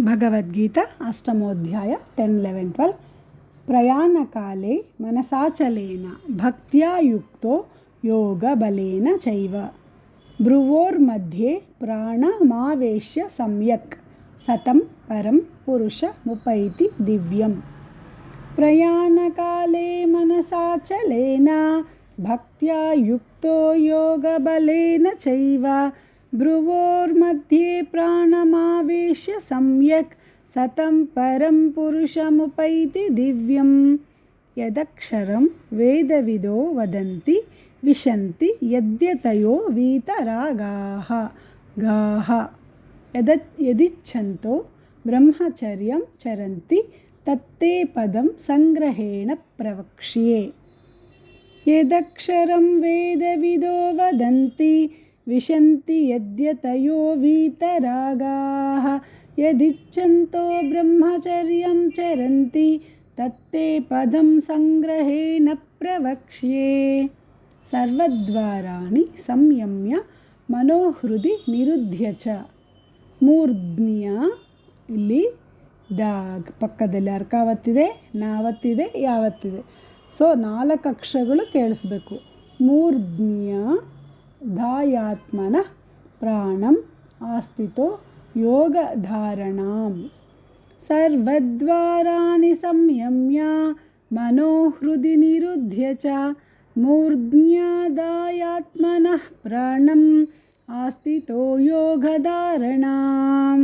भगवद्गीता अष्टमोऽध्याय 10, 11, 12 प्रयाणकाले मनसाचलेन भक्त्या युक्तो योगबलेन चैव भ्रुवोर्मध्ये प्राणमावेश्य सम्यक् सतं परं पुरुषमुपैति दिव्यम्। प्रयाणकाले मनसाचलेन भक्त्या युक्तो योगबलेन चैव भ्रुवोर्मध्ये प्राणमावेश्य सम्यक् सतं परं पुरुषमुपैति दिव्यम्। यदक्षरं वेदविदो वदन्ति विशन्ति यद्यतयो वीतरागाः गाः यदिच्छन्तो ब्रह्मचर्यं चरन्ति तत्ते पदं संग्रहेण प्रवक्ष्ये। यदक्षरं वेदविदो वदन्ति विशन्ति यद्यतयो वीतरागाः यदिच्छन्तो ब्रह्मचर्यं चरन्ति तत्ते पदं संग्रहेण प्रवक्ष्ये। सर्वद्वाराणि संयम्य मनोहृदि निरुध्य च ಮೂರ್ಧ್ನ್ಯ ಇಲ್ಲಿ ಪಕ್ಕದಲ್ಲಿ ಅರ್ಕಾವತ್ತಿದೆ, ನಾವತ್ತಿದೆ, ಯಾವತ್ತಿದೆ. ಸೊ 4 ಅಕ್ಷರಗಳು ಕೇಳಿಸ್ಬೇಕು. ಮೂರ್ಧ್ನ್ಯ ಧಾಯಾತ್ಮನ ಪ್ರಾಣಂ ಆಸ್ಥಿತೋ ಯೋಗಧಾರಣಾಂ ಸರ್ವದ್ವಾರಾಣಿ ಸಂಯಮ್ಯ ಮನೋಹೃದಿ ನಿರುಧ್ಯ ಚ ಮೂರ್ಧ್ನ್ಯಾದಾಯಾತ್ಮನಃ ಪ್ರಾಣಂ ಆಸ್ಥಿತೋ ಯೋಗಧಾರಣಾಂ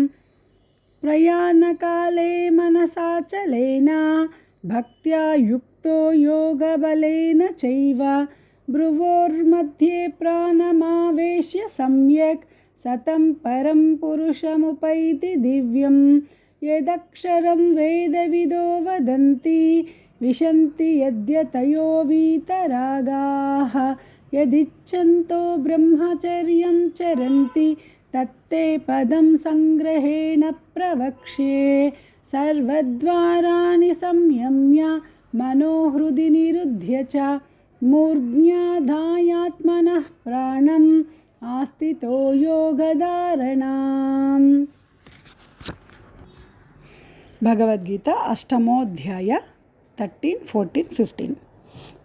ಪ್ರಯಾಣಕಾಲೇ ಮನಸಾಚಲೇನ ಭಕ್ತ್ಯಾ ಯುಕ್ತೋ ಯೋಗಬಲೇನ ಚೈವ ಭ್ರುವೋರ್मध्ये ಪ್ರಾಣಮಾವೇಶ್ಯ सम्यक् सतं परं पुरुषमुपैति दिव्यम्। यदक्षरं वेदविदो वदन्ति विशन्ति यद्यतयो वीतरागाः यदिच्छन्तो ब्रह्मचर्यं चरन्ति तत्ते पदं संग्रहेण प्रवक्ष्ये। सर्वद्वाराणि संयम्य मनोहृदि निरुध्य च ಮೂರ್ಧ್ನ್ಯಾಧಾಯಾತ್ಮನಃ ಪ್ರಾಣಂ ಆಸ್ಥಿತೋ ಯೋಗಧಾರಣಾಂ. ಭಗವದ್ಗೀತಾ ಅಷ್ಟಮೋಧ್ಯಾಯ 13, 14, 15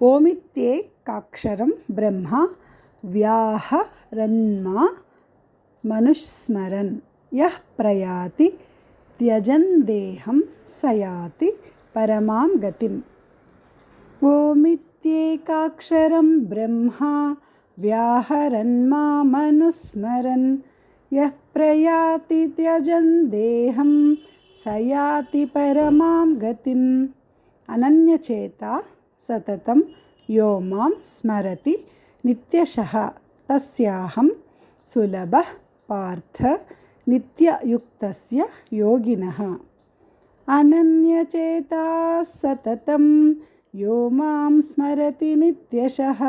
ಓಮಿತ್ಯೇಕಾಕ್ಷರಂ ಬ್ರಹ್ಮ ವ್ಯಾಹರನ್ಮಾ ಮನುಸ್ಮರನ್ ಯಃ ಪ್ರಯಾತಿ ತ್ಯಜನ್ ದೇಹಂ ಸಯಾತಿ ಪರಮಾಂ ಗತಿಂ. ಓಮಿತ್ಯೇಕಾಕ್ಷರಂ ಬ್ರಹ್ಮ ವ್ಯಾಹರನ್ ಮಾಮನುಸ್ಮರನ್ ಯಃ ಪ್ರಯಾತಿ ತ್ಯಜನ್ ದೇಹಂ ಸಯಾತಿ ಪರಮಾಂ ಗತಿಂ. ಅನನ್ಯಚೇತ ಸತತಂ ಯೋ ಮಾಂ ಸ್ಮರತಿ ನಿತ್ಯಶಃ ತಸ್ಯಾಹಂ ಸುಲಭಃ ಪಾರ್ಥ ನಿತ್ಯಯುಕ್ತಸ್ಯ ಯೋಗಿನಃ. ಅನನ್ಯಚೇತಾ ಸತತಂ ಯೋ ಮಾಂ ಸ್ಮರತಿ ನಿತ್ಯಶಃ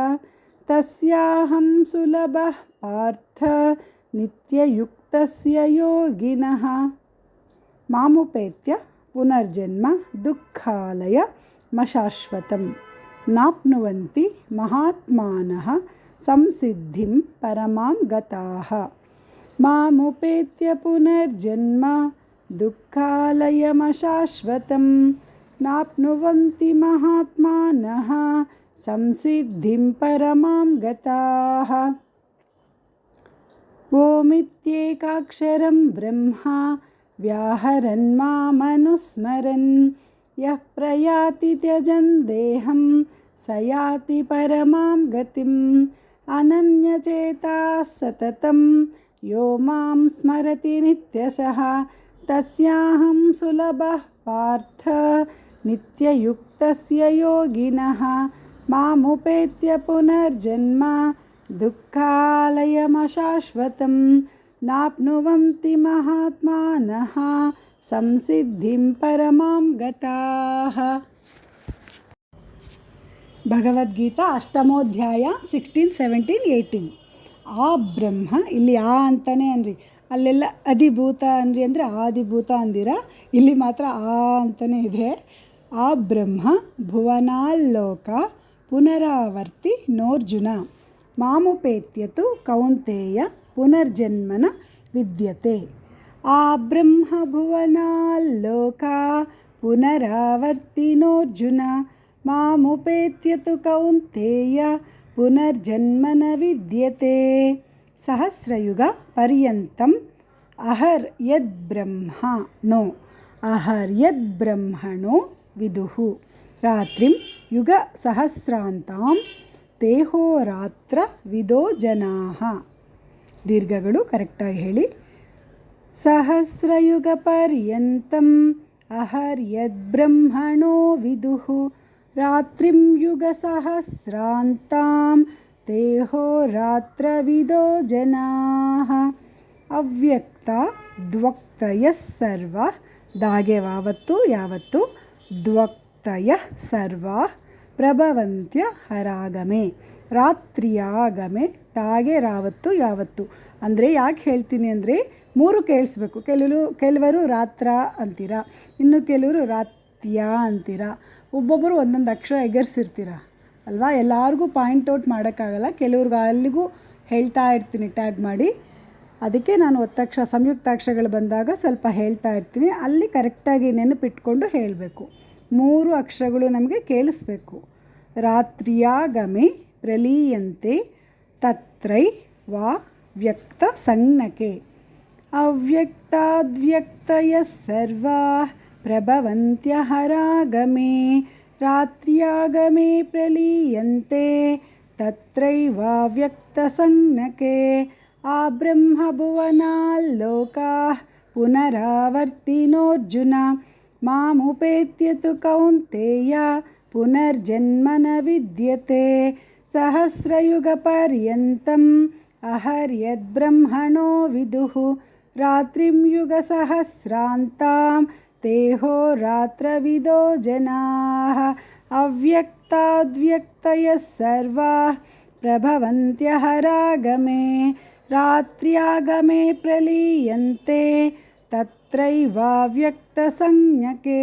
ತಸ್ಯಾಹಂ ಸುಲಭಃ ಪಾರ್ಥ ನಿತ್ಯಯುಕ್ತಸ್ಯ ಯೋಗಿನಃ. ಮಾಮುಪೇತ್ಯ ಪುನರ್ಜನ್ಮ ದುಃಖಾಲಯಮಶಾಶ್ವತಂ ನಾಪ್ನುವಂತಿ ಮಹಾತ್ಮಾನಃ ಸಂಸಿದ್ಧಿಂ ಪರಮಾಂ ಗತಾಃ. ಮಾಮುಪೇತ್ಯ ಪುನರ್ಜನ್ಮ ದುಃಖಾಲಯಮಶಾಶ್ವತಂ ನಾಪ್ನುವಂತಿ ಮಹಾತ್ಮಾನಃ ಸಂಸಿದ್ಧಿಂ ಪರಮಾಂ ಗತಾಃ. ಓಮಿತ್ಯೇಕಾಕ್ಷರಂ ಬ್ರಹ್ಮ ವ್ಯಾಹರನ್ ಮಾಮನುಸ್ಮರನ್ ಯಃ ಪ್ರಯಾತಿ ತ್ಯಜನ್ ದೇಹಂ ಸಯಾತಿ ಪರಮಾಂ ಗತಿಂ. ಅನನ್ಯಚೇತಾ ಸತತಂ ಯೋ ಮಾಂ ಸ್ಮರತಿ ನಿತ್ಯಶಃ ತಸ್ಯಾಹಂ ಸುಲಭಃ ಪಾರ್ಥ ನಿತ್ಯಯುಕ್ತಸ್ಯ ಯೋಗಿನಃ. ಮಾಮುಪೇತ್ಯ ಪುನರ್ಜನ್ಮ ದುಃಖಾಲಯಮಶಾಶ್ವತಂ ನಾಪ್ನುವಂತಿ ಮಹಾತ್ಮಾನಃ ಸಂಸಿದ್ಧಿಂ ಪರಮಾಂ ಗತಾಃ. ಭಗವದ್ಗೀತಾ ಅಷ್ಟಮೋಧ್ಯಾಯ 16, 17, 18 ಆ ಬ್ರಹ್ಮ ಇಲ್ಲಿ ಆ ಅಂತಾನೆ ಅನ್ರಿ, ಅಲ್ಲೆಲ್ಲ ಅಧಿಭೂತ ಅನ್ರಿ ಅಂದರೆ ಆದಿಭೂತ ಅಂದಿರ, ಇಲ್ಲಿ ಮಾತ್ರ ಆ ಅಂತಲೇ ಇದೆ. ಆ ಬ್ರಹ್ಮ ಭುವನಾಲ್ಲೋಕ ಪುನರಾವರ್ತಿ ನೋರ್ಜುನ ಮಾಮುಪೇತ್ಯತು ಕೌಂತೆಯ ಪುನರ್ಜನ್ಮನ ವಿದ್ಯತೆ. ಆ ಬ್ರಹ್ಮಭುವನಾಲ್ಲೋಕಾ ಪುನರಾವರ್ತಿನೋರ್ಜುನ ಮಾಮುಪೇತ್ಯ ತು ಕೌಂತೇಯ ಪುನರ್ಜನ್ಮನ ವಿದ್ಯತೆ. ಸಹಸ್ರಯುಗ ಪರ್ಯಂತಂ ಅಹರ್ ಯದ್ ಬ್ರಹ್ಮಣೋ ಅಹರ್ಯದ್ ಬ್ರಹ್ಮಣೋ ವಿದುಃ ರಾತ್ರಿಂ ಯುಗ ಸಹಸ್ರಾಂತಾಂ ತೇಹೋರಾತ್ರ ವಿದೋ ಜನಾಃ. ದೀರ್ಘಗಳು ಕರೆಕ್ಟಾಗಿ ಹೇಳಿ. ಸಹಸ್ರಯುಗ ಪರ್ಯಂತಂ ಅಹರ್ಯದ್ ಬ್ರಹ್ಮಣೋ ವಿದುಃ ರಾತ್ರಿಂ ಯುಗ ಸಹಸ್ರಾಂತಾಂ ತೇಹೋರಾತ್ರ ವಿದೋ ಜನಾಃ. ಅವ್ಯಕ್ತ ದ್ವಕ್ತಯಃ ಸರ್ವ ದಾಗೆ ವಾವತ್ತು ಯಾವತ್ತು ದ್ವಕ್ತಯಃ ಸರ್ವ ಪ್ರಭವಂತ್ಯ ಹರಾಗಮೆ ರಾತ್ರಿಯಾಗಮೆ ತಾಗೆ ರಾವತ್ತು ಯಾವತ್ತು. ಅಂದರೆ ಯಾಕೆ ಹೇಳ್ತೀನಿ ಅಂದರೆ 3 ಕೇಳಿಸ್ಬೇಕು. ಕೆಲವರು ರಾತ್ರ ಅಂತೀರ, ಇನ್ನು ಕೆಲವರು ರಾತ್ಯ ಅಂತೀರ, ಒಬ್ಬೊಬ್ಬರು ಒಂದೊಂದು ಅಕ್ಷರ ಎಗರ್ಸಿರ್ತೀರ ಅಲ್ವಾ. ಎಲ್ಲರಿಗೂ ಪಾಯಿಂಟ್ ಔಟ್ ಮಾಡೋಕ್ಕಾಗಲ್ಲ, ಕೆಲವ್ರಿಗೆ ಅಲ್ಲಿಗೂ ಹೇಳ್ತಾ ಇರ್ತೀನಿ ಟ್ಯಾಗ್ ಮಾಡಿ. ಅದಕ್ಕೆ ನಾನು ಒತ್ತಕ್ಷರ ಸಂಯುಕ್ತಾಕ್ಷರಗಳು ಬಂದಾಗ ಸ್ವಲ್ಪ ಹೇಳ್ತಾ ಇರ್ತೀನಿ, ಅಲ್ಲಿ ಕರೆಕ್ಟಾಗಿ ನೆನಪಿಟ್ಕೊಂಡು ಹೇಳಬೇಕು. 3 ಅಕ್ಷರಗಳು ನಮಗೆ ಕೇಳಿಸ್ಬೇಕು. ರಾತ್ರಿಯಾಗಮೆ ಪ್ರಲೀಯಂತೆ ತತ್ರೈ ವಾ ವ್ಯಕ್ತ ಸಂಜ್ಞಕೆ ಅವ್ಯಕ್ತಾದ್ವ್ಯಕ್ತಯಃ ಸರ್ವಾ ಪ್ರಭವಂತ್ಯ ಹರಾಗಮೆ ರಾತ್ರ್ಯಾಗಮೆ ಪ್ರಲೀಯಂತೆ ತತ್ರೈವಾ ವ್ಯಕ್ತ ಸಂಜ್ಞಕೆ. ಆ ಬ್ರಹ್ಮಭುವನಾಲ್ಲೋಕಾಃ ಪುನರಾವರ್ತಿನೋರ್ಜುನ ಮಾಮುಪೇತ್ಯ ತು ಕೌಂತೇಯ ಪುನರ್ಜನ್ಮನ ವಿದ್ಯತೆ. ಸಹಸ್ರಯುಗ ಪರ್ಯಂತಂ ಅಹರ್ಯದ್ ಬ್ರಹ್ಮಣೋ ವಿದುಃ ರಾತ್ರಿಂ ಯುಗ ಸಹಸ್ರಾಂತಾಂ ತೇಹೋರಾತ್ರ ವಿದೋ ಜನಾಃ. ಅವ್ಯಕ್ತಾದ್ವ್ಯಕ್ತಯಃ ಸರ್ವಾಃ ಪ್ರಭವಂತ್ಯ ಹರಾಗಮೆ ರಾತ್ರ್ಯಾಗಮೆ ಪ್ರಲೀಯಂತೆ ತತ್ರೈವಾ ವ್ಯಕ್ತ ಸಂಜ್ಞಕೆ.